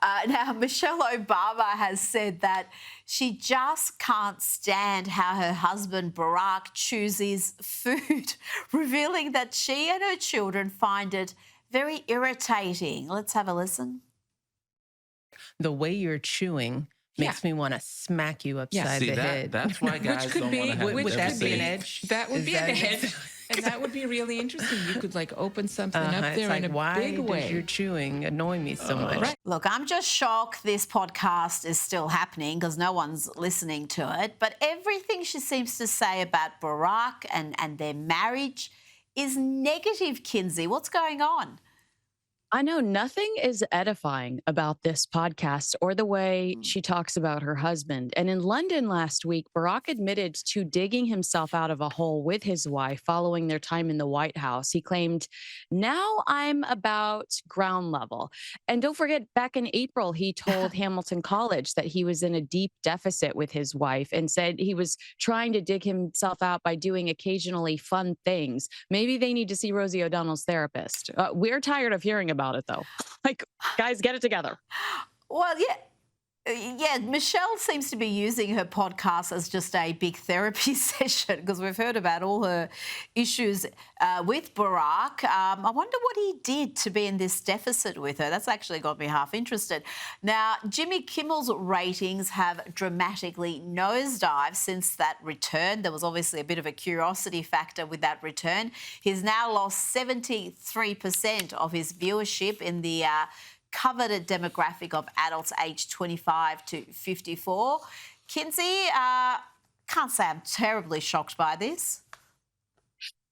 Now, Michelle Obama has said that she just can't stand how her husband Barack chooses food, revealing that she and her children find it very irritating. Let's have a listen. The way you're chewing Yeah. makes me want to smack you upside See the that head. that's why guys could don't be- want to have which Would could that be an be- edge? That would Is be an that edge. And that would be really interesting. You could like open something up It's there like, in a why big does way. your chewing annoy me so much? Right. Look, I'm just shocked this podcast is still happening because no one's listening to it. But everything she seems to say about Barack and their marriage is negative, Kinsey. What's going on? I know nothing is edifying about this podcast or the way she talks about her husband. And in London last week, Barack admitted to digging himself out of a hole with his wife following their time in the White House. He claimed, "Now I'm about ground level." And don't forget, back in April, he told Hamilton College that he was in a deep deficit with his wife and said he was trying to dig himself out by doing occasionally fun things. Maybe they need to see Rosie O'Donnell's therapist. We're tired of hearing about it, though. Like, guys, get it together. Well, yeah, Michelle seems to be using her podcast as just a big therapy session because we've heard about all her issues with Barack. I wonder what he did to be in this deficit with her. That's actually got me half interested. Now, Jimmy Kimmel's ratings have dramatically nosedived since that return. There was obviously a bit of a curiosity factor with that return. He's now lost 73% of his viewership in the coveted demographic of adults aged 25 to 54. Kinsey, can't say I'm terribly shocked by this.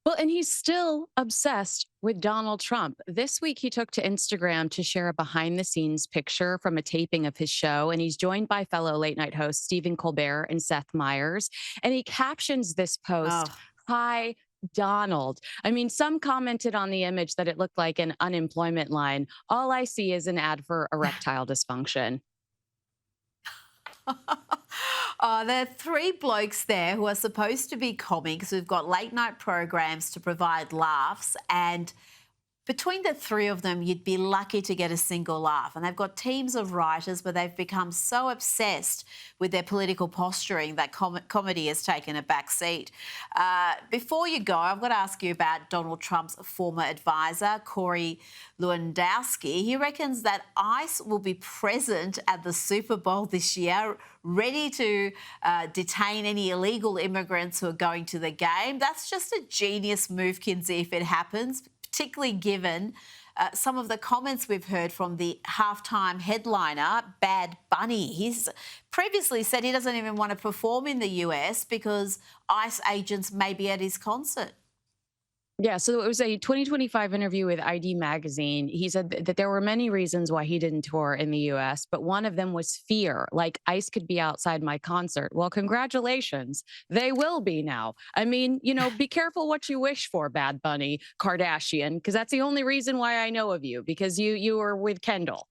Well, and he's still obsessed with Donald Trump. This week, he took to Instagram to share a behind the scenes picture from a taping of his show. And he's joined by fellow late night hosts Stephen Colbert and Seth Meyers. And he captions this post, "Hi, Donald." I mean, some commented on the image that it looked like an unemployment line. All I see is an ad for erectile dysfunction. There are three blokes there who are supposed to be comics who've got late night programs to provide laughs, and between the three of them, you'd be lucky to get a single laugh. And they've got teams of writers, but they've become so obsessed with their political posturing that comedy has taken a back seat. Before you go, I've got to ask you about Donald Trump's former advisor, Corey Lewandowski. He reckons that ICE will be present at the Super Bowl this year, ready to detain any illegal immigrants who are going to the game. That's just a genius move, Kinsey, if it happens, particularly given some of the comments we've heard from the halftime headliner, Bad Bunny. He's previously said he doesn't even want to perform in the US because ICE agents may be at his concert. Yeah, so it was a 2025 interview with ID Magazine. He said that there were many reasons why he didn't tour in the US, but one of them was fear, like ICE could be outside my concert. Well, congratulations. They will be now. I mean, be careful what you wish for, Bad Bunny, Kardashian, because that's the only reason why I know of you, because you were with Kendall.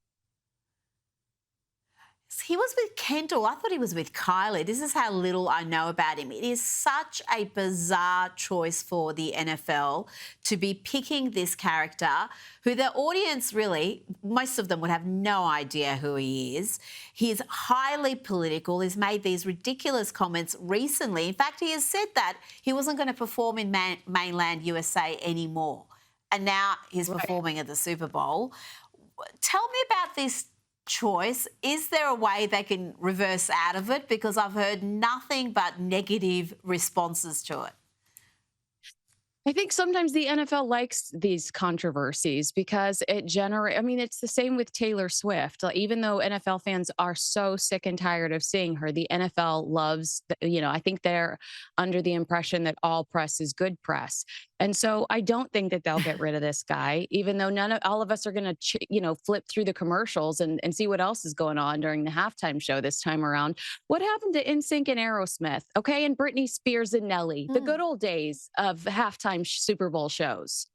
He was with Kendall. I thought he was with Kylie. This is how little I know about him. It is such a bizarre choice for the NFL to be picking this character who the audience really, most of them would have no idea who he is. He's highly political. He's made these ridiculous comments recently. In fact, he has said that he wasn't going to perform in mainland USA anymore. And now he's performing at the Super Bowl. Tell me about this choice. Is there a way they can reverse out of it? Because I've heard nothing but negative responses to it. I think sometimes the NFL likes these controversies because it generates, I mean, it's the same with Taylor Swift. Like, even though NFL fans are so sick and tired of seeing her, the NFL loves, I think they're under the impression that all press is good press. And so I don't think that they'll get rid of this guy, even though all of us are going to, flip through the commercials and see what else is going on during the halftime show this time around. What happened to NSYNC and Aerosmith? Okay. And Britney Spears and Nelly, the good old days of halftime Super Bowl shows.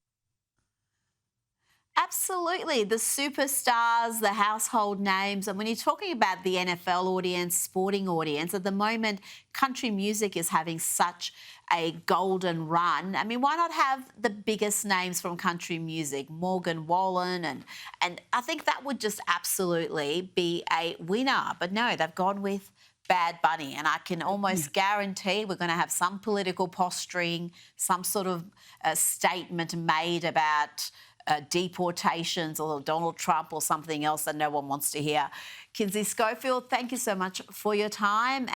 Absolutely. The superstars, the household names. And when you're talking about the NFL audience, sporting audience, at the moment, country music is having such a golden run. I mean, why not have the biggest names from country music, Morgan Wallen? And I think that would just absolutely be a winner. But no, they've gone with Bad Bunny. And I can almost guarantee we're going to have some political posturing, some sort of statement made about deportations or Donald Trump or something else that no one wants to hear. Kinsey Schofield, thank you so much for your time.